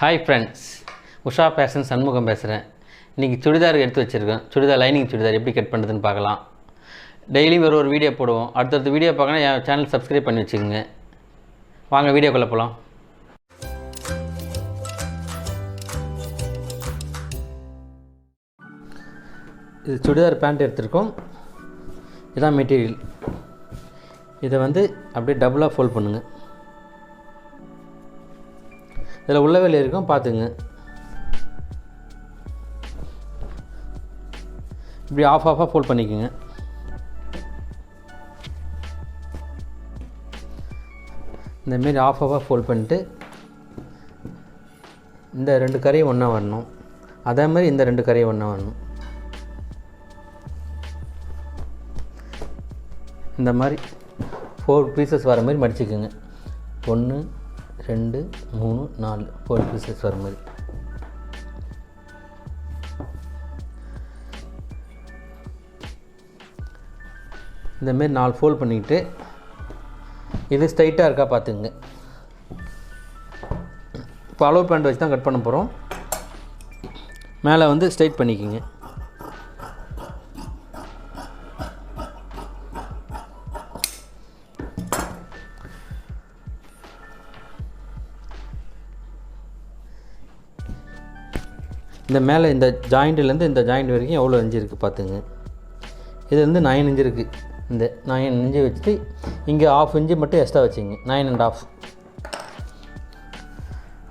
Hi friends, Usha fashions Shanmugam பேசுகிறேன். இன்றைக்கி சுடிதார் எடுத்து வச்சுருக்கேன். சுடிதார் லைனிங் சுடிதார் எப்படி கட் பண்ணுறதுன்னு பார்க்கலாம். டெய்லியும் ஒரு வீடியோ போடுவோம். அடுத்தடுத்த வீடியோ பார்க்கணும், என் சேனல் சப்ஸ்கிரைப் பண்ணி வச்சுக்கோங்க. வாங்க வீடியோக்குள்ளே போகலாம். இது சுடிதார் பேண்ட் எடுத்துருக்கோம். இதுதான் மெட்டீரியல். இதை அப்படியே டபுளாக ஃபோல்ட் பண்ணுங்கள். இதில் உள்ள வேலை இருக்கும், பார்த்துங்க. இப்படி ஆஃபாக ஃபோல்ட் பண்ணிக்கோங்க. இந்தமாரி ஆஃபாக ஃபோல்ட் பண்ணிட்டு இந்த ரெண்டு கரையும் ஒன்றா வரணும். அதே மாதிரி இந்த ரெண்டு கரையும் ஒன்றா வரணும். இந்த மாதிரி 4 பீசஸ் வர மாதிரி மடிச்சுக்கோங்க. 1 2 3 4 4 பீசஸ் வர மாதிரி. இந்தமாரி 4 ஃபோல்ட் பண்ணிக்கிட்டு இது ஸ்ட்ரைட்டாக இருக்கா பார்த்துங்க. இப்போ அளவு பேண்ட் வச்சு தான் கட் பண்ண போகிறோம். மேலே ஸ்ட்ரைட் பண்ணிக்கோங்க. இந்த மேலே இந்த ஜாயிண்ட்லேருந்து இந்த ஜாயிண்ட் வரைக்கும் எவ்வளோ இன்ச்சு இருக்குது பார்த்துங்க. இது 9 இன்ச்சு இருக்குது. இந்த 9 இன்ச்சு வச்சுட்டு இங்கே 1/2 இன்ச்சு மட்டும் எக்ஸ்ட்ரா வச்சுங்க. 9 1/2.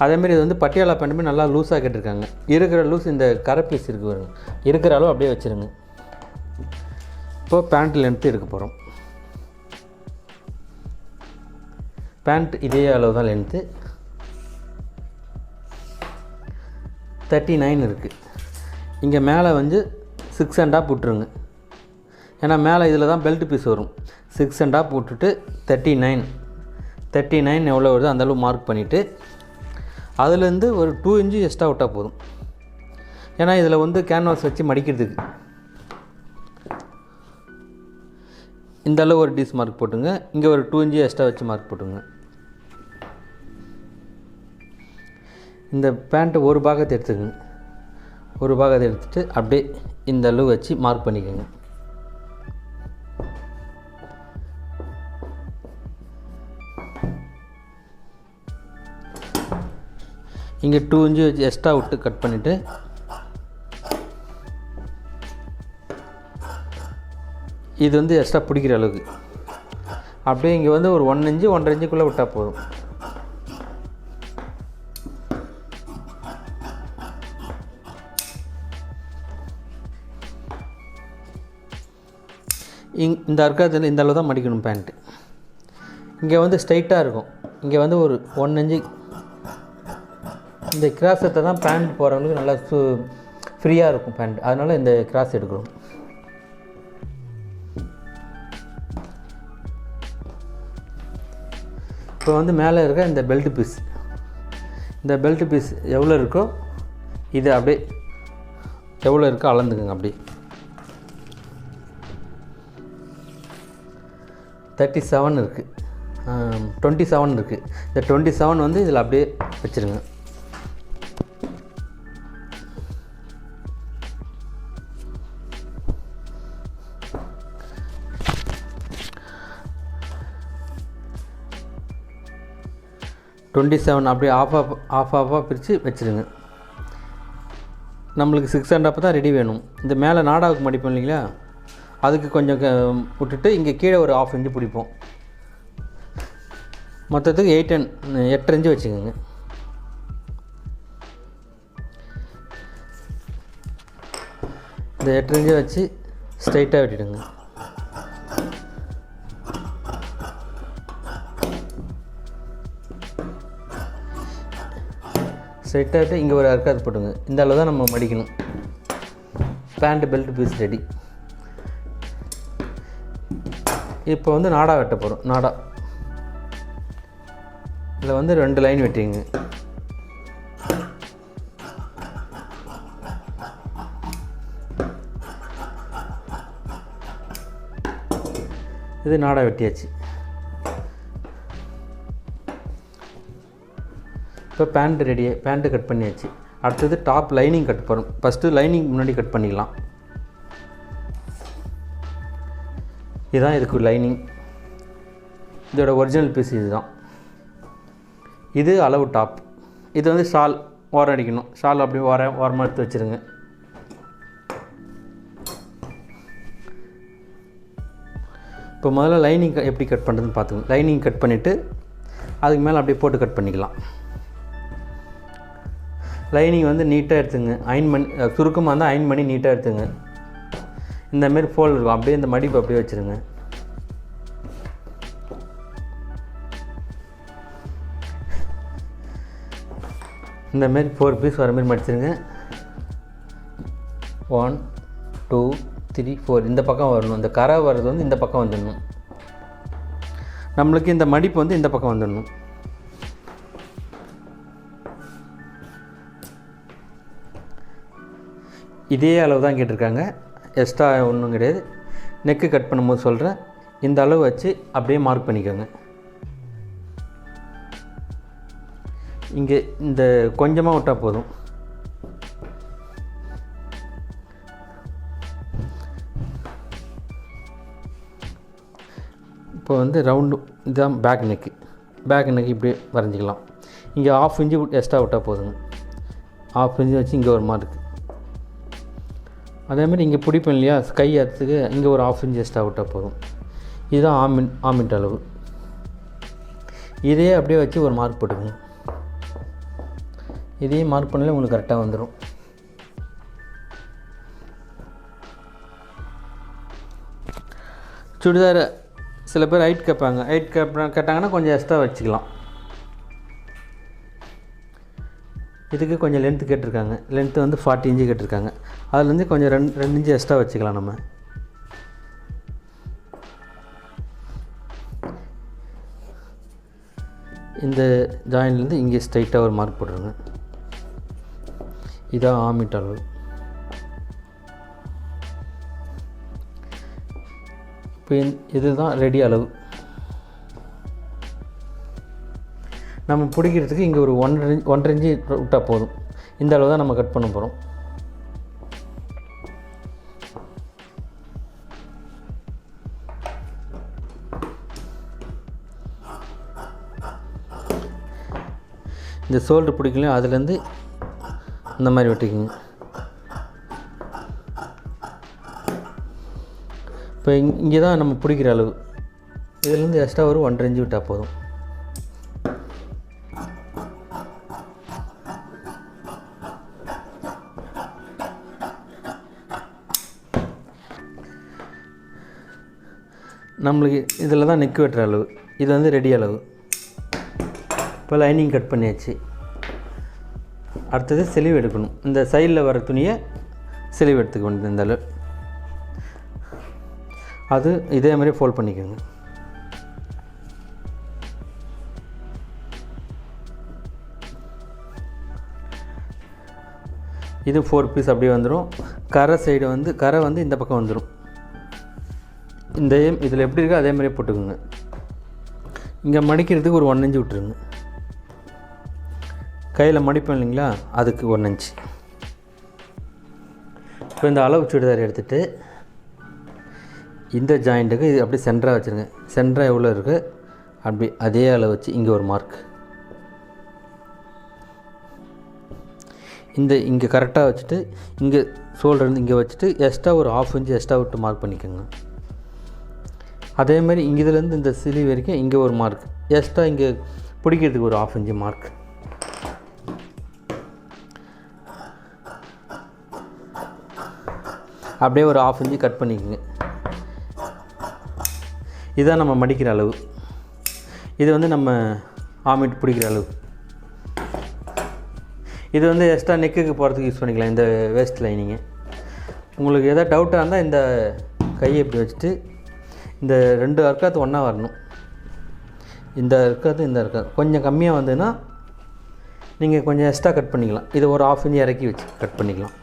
அதேமாரி இது பட்டியாலா பேண்ட்டுமே நல்லா லூஸாக கேட்டிருக்காங்க. இருக்கிற லூஸ் இந்த கரை பீஸ் இருக்குது வருங்க, இருக்கிற அளவு அப்படியே வச்சுருங்க. இப்போது பேண்ட் லென்த்து எடுக்க போகிறோம். பேண்ட் இதே அளவு தான் லென்த்து. 39 இருக்குது. இங்கே மேலே 6 1/2 விட்டுருங்க. ஏன்னா மேலே இதில் தான் பெல்ட் பீஸ் வரும். 6 1/2 விட்டுட்டு 39 எவ்வளோ வருதோ அந்தளவு மார்க் பண்ணிவிட்டு அதுலேருந்து ஒரு 2 இன்ச்சு எக்ஸ்ட்ரா விட்டால் போதும். ஏன்னா இதில் கேன்வாஸ் வச்சு மடிக்கிறதுக்கு இந்த அளவு ஒரு டீஸ் மார்க் போட்டுங்க. இங்கே ஒரு 2 இன்ச்சு எக்ஸ்ட்ரா வச்சு மார்க் போட்டுங்க. இந்த பேண்ட்டு ஒரு பாகத்தை எடுத்துக்கோங்க. ஒரு பாகத்தை எடுத்துகிட்டு அப்படியே இந்த அளவு வச்சு மார்க் பண்ணிக்கோங்க. இங்கே 2 இன்ச்சு வச்சு எக்ஸ்ட்ரா விட்டு கட் பண்ணிவிட்டு இது எக்ஸ்ட்ரா பிடிக்கிற அளவுக்கு அப்படியே இங்கே ஒரு 1 இன்ச்சு 1.5 இன்ச்சுக்குள்ளே விட்டால் போதும். இந்த அர்க்காத்தில் இந்த அளவு தான் மடிக்கணும் பேண்ட்டு. இங்கே ஸ்ட்ரைட்டாக இருக்கும். இங்கே ஒரு 1 இன்ச்சு இந்த கிராஸத்தை தான் பேண்ட் போகிறவங்களுக்கு நல்லா ஃப்ரீயாக இருக்கும் பேண்ட். அதனால் இந்த கிராஸ் எடுக்கணும். இப்போ மேலே இருக்க இந்த பெல்ட் பீஸ், இந்த பெல்ட் பீஸ் எவ்வளோ இருக்கோ இது அப்படியே எவ்வளோ இருக்கோ அளந்துக்குங்க. அப்படியே 37 இருக்குது, 27 இருக்குது. இந்த 27 இதில் அப்படியே வச்சுருங்க. அப்படியே ஆஃபாக பிரித்து வச்சுருங்க. நம்மளுக்கு 6 1/2 தான் ரெடி வேணும். இந்த மேலே நாடாவுக்கு மடிப்போம் இல்லைங்களா, அதுக்கு கொஞ்சம் விட்டுட்டு இங்கே கீழே ஒரு 1/2 இன்ச்சு பிடிப்போம். மொத்தத்துக்கு 8 இன்ச்சு வச்சுக்கோங்க. இந்த 8 இன்ச்சு வச்சு ஸ்ட்ரைட்டாக வெட்டிடுங்க. ஸ்ட்ரைட்டாகிட்டு இங்கே ஒரு அர்க்காது போட்டுங்க. இந்த அளவு தான் நம்ம மடிக்கணும். Pant belt piece ready. இப்போ நாடா வெட்ட போகிறோம். நாடா இதில் 2 லைன் வெட்டிங்க. இது நாடா வெட்டியாச்சு. இப்போ பேண்ட்டு கட் பண்ணியாச்சு. அடுத்தது டாப் லைனிங் கட் போகிறோம். ஃபஸ்ட்டு லைனிங் முன்னாடி கட் பண்ணிக்கலாம். இதுதான் இதுக்கு லைனிங். இதோட ஒரிஜினல் பீஸ் இதுதான். இது அளவு டாப். இது வந்து ஷால் ஓரம் அடிக்கணும். ஷால் அப்படியே ஓரமாக எடுத்து வச்சுருங்க. இப்போ முதல்ல லைனிங் எப்படி கட் பண்ணுறதுன்னு பார்த்துக்கணும். லைனிங் கட் பண்ணிவிட்டு அதுக்கு மேலே அப்படியே போட்டு கட் பண்ணிக்கலாம். லைனிங் வந்து நீட்டாக எடுத்துங்க. அயன் பண்ணி சுருக்கமாக இருந்தால் அயன் பண்ணி நீட்டாக எடுத்துங்க. இந்தமாரி ஃபோல்டு இருக்கும். அப்படியே இந்த மடிப்பு அப்படியே வச்சுருங்க. இந்தமாரி 4 பீஸ் வர மாதிரி மடிச்சிருங்க. 1 2 3 4 இந்த பக்கம் வரணும். இந்த கரை வர்றது வந்து இந்த பக்கம் வந்துடணும். நம்மளுக்கு இந்த மடிப்பு வந்து இந்த பக்கம் வந்துடணும். இதே அளவு தான் கேட்டிருக்காங்க. எக்ஸ்ட்ரா ஒன்றும் கிடையாது. நெக்கு கட் பண்ணும்போது சொல்கிறேன். இந்த அளவு வச்சு அப்படியே மார்க் பண்ணிக்கோங்க. இங்கே இந்த கொஞ்சமாக விட்டால் போதும். இப்போ வந்து ரவுண்டு இதுதான் பேக் நெக்கு இப்படி வரைஞ்சிக்கலாம். இங்கே 1/2 இன்ச்சு எக்ஸ்ட்ரா விட்டால் போதுங்க. 1/2 இன்ச்சு வச்சு இங்கே ஒரு மார்க். அதேமாதிரி இங்கே பிடிப்போம் இல்லையா, கை அறுத்துக்கு இங்கே ஒரு 1/2 இன்ச்சு எக்ஸ்ட்ரா விட்டால் போதும். இதுதான் ஆமிட் அளவு. இதே அப்படியே வச்சு ஒரு மார்க் போட்டுக்கோங்க. இதையும் மார்க் பண்ணல உங்களுக்கு கரெக்டாக வந்துடும். சுடிதார் சில பேர் ஹைட் கேட்பாங்க. ஹைட் கேட்டாங்கன்னா கொஞ்சம் எக்ஸ்ட்ரா வச்சுக்கலாம். இதுக்கு கொஞ்சம் லென்த்து கேட்டிருக்காங்க. லென்த்து வந்து 40 இன்ச்சு கேட்டிருக்காங்க. அதுலேருந்து கொஞ்சம் 2 இன்ச்சு எக்ஸ்ட்ரா வச்சுக்கலாம். நம்ம இந்த ஜாயின்லேருந்து இங்கே ஸ்ட்ரைட்டாக ஒரு மார்க் போட்டுருங்க. இதான் ஆமிட் அளவு. இப்போ இதுதான் ரெடி அளவு. நம்ம பிடிக்கிறதுக்கு இங்கே ஒரு 1.5 இன்ச்சு விட்டால் போதும். இந்த அளவு தான் நம்ம கட் பண்ண போகிறோம். இந்த ஷோல்டர் பிடிக்கலையும் அதுலேருந்து இந்த மாதிரி வெட்டிக்குங்க. இப்போ இங்கே தான் நம்ம பிடிக்கிற அளவு. இதுலேருந்து எக்ஸ்ட்ரா ஒரு 1.5 இன்ச்சு விட்டால் போதும். நம்மளுக்கு இதில் தான் நெக் வெட்டுற அளவு. இது வந்து ரெடி அளவு. இப்போ லைனிங் கட் பண்ணியாச்சு. அடுத்தது செலிவு எடுக்கணும். இந்த சைடில் வர துணியை செலிவு எடுத்துக்க வேண்டியது. இந்த அளவு அது இதே மாதிரி ஃபோல்ட் பண்ணிக்கோங்க. இது 4 பீஸ் அப்படியே வந்துடும். கரை வந்து இந்த பக்கம் வந்துடும். இதில் எப்படி இருக்கோ அதே மாதிரியே போட்டுக்கோங்க. இங்கே மடிக்கிறதுக்கு ஒரு 1 இன்ச்சு விட்டுருங்க. கையில் மடிப்போம் இல்லைங்களா, அதுக்கு 1 இன்ச்சு. இப்போ இந்த அளவு சுடிதார் எடுத்துகிட்டு இந்த ஜாயிண்ட்டுக்கு இது அப்படியே சென்டராக வச்சுருங்க. சென்டராக எவ்வளோ இருக்குது அப்படி அதே அளவு வச்சு இங்கே ஒரு மார்க். இங்கே கரெக்டாக வச்சுட்டு இங்கே ஷோல்டர் இங்கே வச்சுட்டு எக்ஸ்ட்ரா ஒரு 1/2 இன்ச்சு எக்ஸ்ட்ரா விட்டு மார்க் பண்ணிக்கோங்க. அதேமாதிரி இங்கே இதுலேருந்து இந்த சிலி வரைக்கும் இங்கே ஒரு மார்க் எக்ஸ்ட்ரா, இங்கே பிடிக்கிறதுக்கு ஒரு 1/2 இன்ச்சு மார்க். அப்படியே ஒரு 1/2 இன்ச்சு கட் பண்ணிக்கோங்க. இதுதான் நம்ம மடிக்கிற அளவு. இது வந்து நம்ம ஆமிட் பிடிக்கிற அளவு. இது வந்து எக்ஸ்ட்ரா நெக்குக்கு போகிறதுக்கு யூஸ் பண்ணிக்கலாம். இந்த வேஸ்ட் லைனிங்கு உங்களுக்கு எதாவது டவுட்டாக இருந்தால் இந்த கையை இப்படி வச்சுட்டு இந்த 2 அர்க்காத்து ஒன்றா வரணும். இந்த அர்க்காத்து கொஞ்சம் கம்மியாக வந்ததுன்னா நீங்கள் கொஞ்சம் எக்ஸ்ட்ரா கட் பண்ணிக்கலாம். இதை ஒரு 1/2 இன்ச்சு இறக்கி வச்சு கட் பண்ணிக்கலாம்.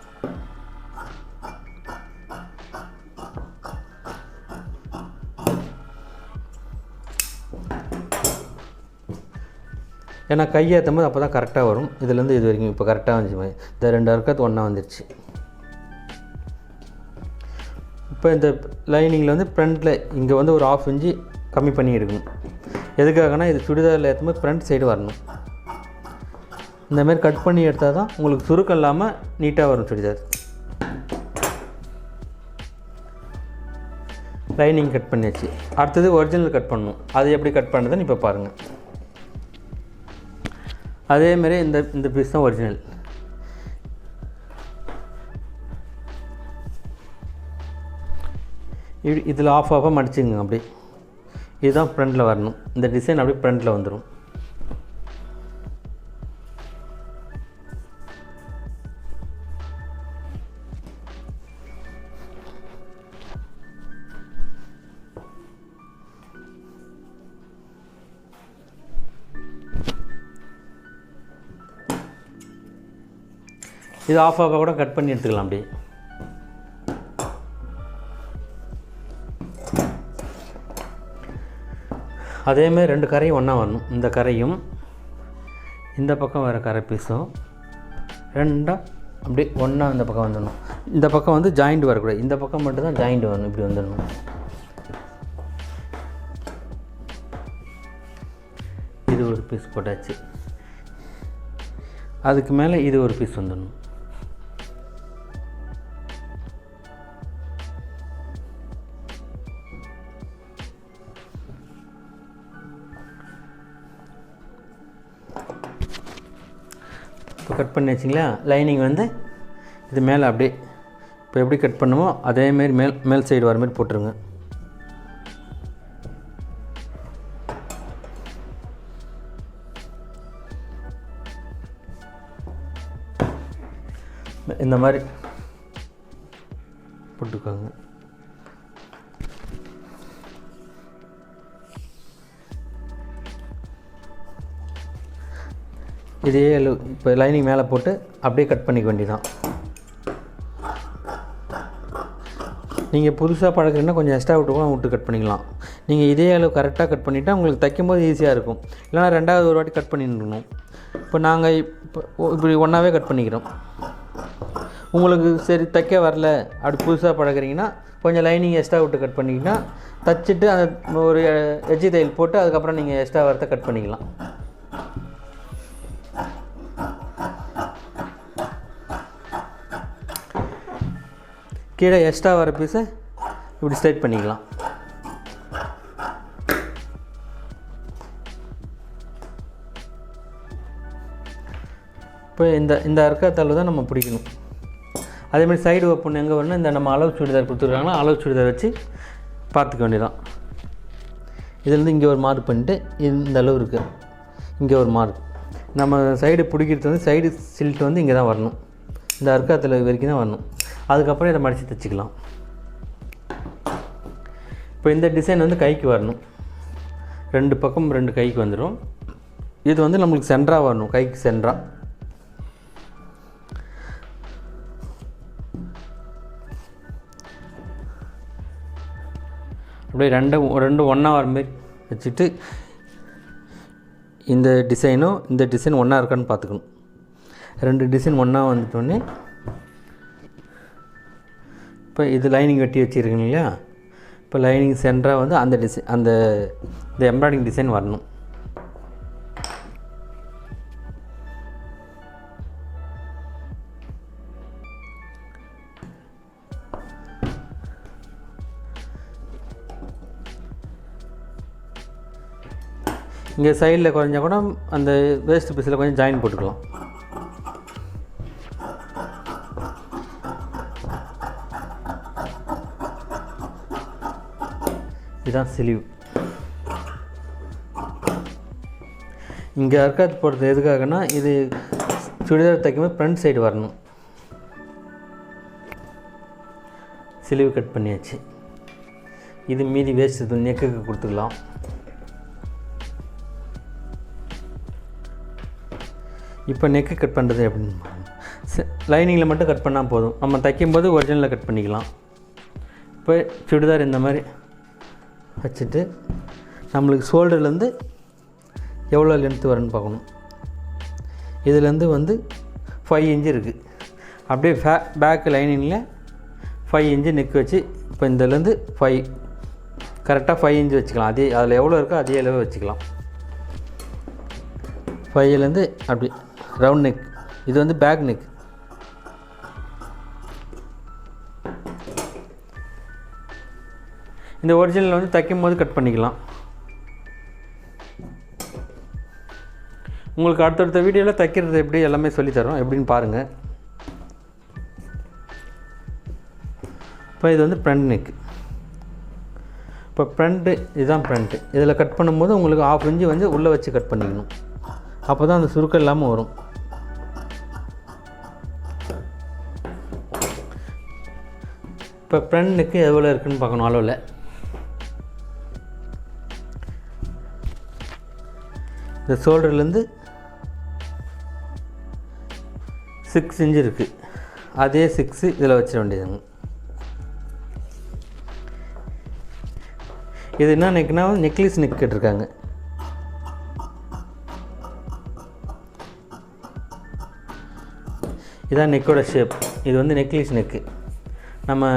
ஏன்னா கை ஏற்றும் போது அப்போ தான் கரெக்டாக வரும். இதுலேருந்து இது வரைக்கும் இப்போ கரெக்டாக வந்துச்சு. இந்த 2 அர்க்கத்து ஒன்றா வந்துடுச்சு. இப்போ இந்த லைனிங்கில் வந்து ஃப்ரண்ட்டில் இங்கே வந்து ஒரு 1/2 இன்ச்சு கம்மி பண்ணி எடுக்கணும். எதுக்காகனா இது சுடிதாரில் ஏற்றும்போது ஃப்ரண்ட் சைடு வரணும். இந்தமாரி கட் பண்ணி எடுத்தால் தான் உங்களுக்கு சுருக்கம் இல்லாமல் நீட்டாக வரும் சுடிதார். லைனிங் கட் பண்ணியாச்சு. அடுத்தது ஒரிஜினல் கட் பண்ணணும். அது எப்படி கட் பண்ணுறதுன்னு இப்போ பாருங்கள். அதேமாரி இந்த பீஸ் தான் ஒரிஜினல். இதில் ஆஃபாக மடிச்சுங்க. அப்படி இதுதான் ஃப்ரண்ட்டில் வரணும். இந்த டிசைன் அப்படியே ஃப்ரண்ட்டில் வந்துடும். இது ஆஃபாக கூட கட் பண்ணி எடுத்துக்கலாம். அப்படியே அதேமாதிரி 2 கரையும் ஒன்றா வரணும். இந்த கரையும் இந்த பக்கம் வர கரை பீஸும் ரெண்டாக அப்படியே ஒன்றா இந்த பக்கம் வந்துடணும். இந்த பக்கம் வந்து ஜாயிண்ட் வரக்கூடாது. இந்த பக்கம் மட்டும்தான் ஜாயிண்ட் வரணும். இப்படி வந்துடணும். இது ஒரு பீஸ் போட்டாச்சு. அதுக்கு மேலே இது ஒரு பீஸ் வந்துடணும். இப்போ கட் பண்ணி வச்சிங்களா. லைனிங் வந்து இது மேலே அப்படியே இப்போ எப்படி கட் பண்ணுமோ அதேமாரி மேல் சைடு வர மாதிரி போட்டுருங்க. இந்த மாதிரி போட்டுக்கோங்க. இதே இப்போ லைனிங் மேலே போட்டு அப்படியே கட் பண்ணிக்க வேண்டியதான். நீங்கள் புதுசாக பழகிறீங்கன்னா கொஞ்சம் எக்ஸ்ட்ரா விட்டு கட் பண்ணிக்கலாம். நீங்கள் இதே அளவு கரெக்டாக கட் பண்ணிவிட்டால் உங்களுக்கு தைக்கும்போது ஈஸியாக இருக்கும். இல்லைனா 2வது ஒரு வாட்டி கட் பண்ணிடணும். இப்போ நாங்கள் இப்படி ஒன்றாவே கட் பண்ணிக்கிறோம். உங்களுக்கு சரி தைக்க வரல, அப்படி புதுசாக பழகிறீங்கன்னா கொஞ்சம் லைனிங் எக்ஸ்ட்ரா விட்டு கட் பண்ணிங்கன்னா தைச்சிட்டு அந்த ஒரு எஜ்ஜி தையல் போட்டு அதுக்கப்புறம் நீங்கள் எக்ஸ்ட்ரா வரத்தை கட் பண்ணிக்கலாம். கீழே எக்ஸ்ட்ரா வர பீஸை இப்படி ஸ்ட்ரைட் பண்ணிக்கலாம். இப்போ இந்த அர்க்கத்தளவு தான் நம்ம பிடிக்கணும். அதேமாதிரி சைடு ஓப்பன் எங்கே வரணும், இந்த நம்ம அளவு சுடிதார் கொடுத்துருக்காங்கன்னா அளவு சுடிதார் வச்சு பார்த்துக்க வேண்டியதான். இதுலேருந்து இங்கே ஒரு மார்க் பண்ணிட்டு இந்த அளவு இருக்குது, இங்கே ஒரு மார்க். நம்ம சைடு பிடிக்கிறது வந்து சைடு சில்ட் வந்து இங்கே தான் வரணும். இந்த அர்க்கத்தளவு வரைக்கும் தான் வரணும். அதுக்கப்புறம் இதை மடித்து தைச்சிக்கலாம். இப்போ இந்த டிசைன் வந்து கைக்கு வரணும். 2 பக்கம் 2 கைக்கு வந்துடும். இது வந்து நம்மளுக்கு சென்டராக வரணும், கைக்கு சென்டராக. அப்படியே ரெண்டு ஒன்றா வர மாதிரி வச்சுட்டு இந்த டிசைனும் இந்த டிசைன் ஒன்றா இருக்கான்னு பார்த்துக்கணும். 2 டிசைன் ஒன்றா வந்துட்டோடனே இப்போ இது லைனிங் வெட்டி வச்சுருக்கீங்க இல்லையா. இப்போ லைனிங் சென்டராக வந்து அந்த டிசைன் இந்த எம்ப்ராய்டிங் டிசைன் வரணும். இங்கே சைடில் குறைஞ்சா கூட அந்த வேஸ்ட் பீஸில் கொஞ்சம் ஜாயின் போட்டுக்கலாம். இதுதான் ஸ்லீவ். இங்கே அர்க்காத் போடுறது எதுக்காகனா இது சுடிதார் தைக்கும்போது ஃப்ரண்ட் சைடு வரணும். ஸ்லீவ் கட் பண்ணியாச்சு. இது மீதி வேஸ்ட் நெக்குக்கு கொடுத்துக்கலாம். இப்போ நெக்கு கட் பண்ணுறது அப்படின்னு லைனிங்கில் மட்டும் கட் பண்ணால் போதும். நம்ம தைக்கும்போது ஒரிஜினலில் கட் பண்ணிக்கலாம். இப்போ சுடிதார் இந்த மாதிரி வச்சுட்டு நம்மளுக்கு ஷோல்டர்லேருந்து எவ்வளோ லென்த்து வரும்னு பார்க்கணும். இதுலேருந்து வந்து 5 இன்ச்சு இருக்குது. அப்படியே பேக் லைனிங்கில் 5 இன்ச்சு நெக் வச்சு இப்போ இதிலேருந்து 5 கரெக்டாக 5 இன்ச்சு வச்சுக்கலாம். அதே அதில் எவ்வளோ இருக்கோ அதே அளவு வச்சுக்கலாம். 5லேருந்து அப்படி ரவுண்ட் நெக். இது வந்து பேக் நெக். இந்த ஒரிஜினல் வந்து தைக்கும் போது கட் பண்ணிக்கலாம். உங்களுக்கு அடுத்தடுத்த வீடியோவில் தைக்கிறது எப்படி எல்லாமே சொல்லித்தரோம், எப்படின்னு பாருங்கள். இப்போ இது வந்து ஃப்ரண்ட் நெக். இப்போ ஃப்ரண்ட்டு இதுதான் ஃப்ரண்ட்டு. இதில் கட் பண்ணும்போது உங்களுக்கு 1/2 இன்ச்சு வந்து உள்ளே வச்சு கட் பண்ணிக்கணும். அப்போ தான் அந்த சுருக்கம் இல்லாமல் வரும். இப்போ ஃப்ரண்ட் நெக்கு எவ்வளோ இருக்குதுன்னு பார்க்கணும் அளவில். இந்த ஷோல்டர்லேருந்து 6 இன்ச்சு இருக்குது. அதே 6 இதில் வச்சிட வேண்டியதுங்க. இது என்ன நெக்னா நெக்லஸ் நெக் கேட்டிருக்காங்க. இதான் நெக்கோட ஷேப். இது வந்து நெக்லஸ் நெக்கு. நம்ம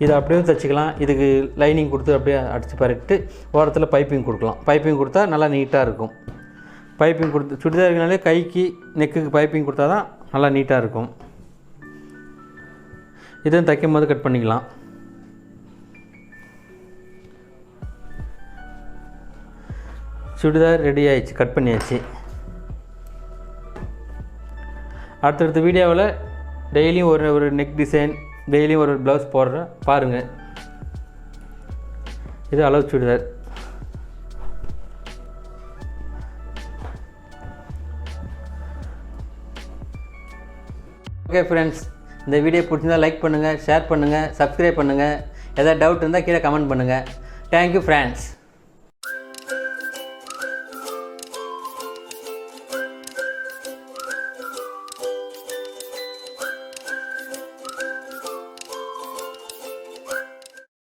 இதை அப்படியே தைச்சிக்கலாம். இதுக்கு லைனிங் கொடுத்து அப்படியே அடித்து பரட்டு ஓரத்தில் பைப்பிங் கொடுக்கலாம். பைப்பிங் கொடுத்தா நல்லா நீட்டாக இருக்கும். பைப்பிங் கொடுத்து சுடிதாருக்குனாலே கைக்கு நெக்குக்கு பைப்பிங் கொடுத்தா தான் நல்லா நீட்டாக இருக்கும். இதுவும் தைக்கும் போது கட் பண்ணிக்கலாம். சுடிதார் ரெடி ஆயிடுச்சு, கட் பண்ணியாச்சு. அடுத்தடுத்த வீடியோவில் டெய்லியும் ஒரு நெக் டிசைன், டெய்லியும் ஒரு ப்ளவுஸ் போடுறேன் பாருங்கள். இது அளவு சுடிதார். ஓகே ஃப்ரெண்ட்ஸ், இந்த வீடியோ பிடிச்சிருந்தால் லைக் பண்ணுங்கள், ஷேர் பண்ணுங்கள், சப்ஸ்கிரைப் பண்ணுங்கள். எதாவது டவுட் இருந்தால் கீழே கமெண்ட் பண்ணுங்கள். Thank you friends.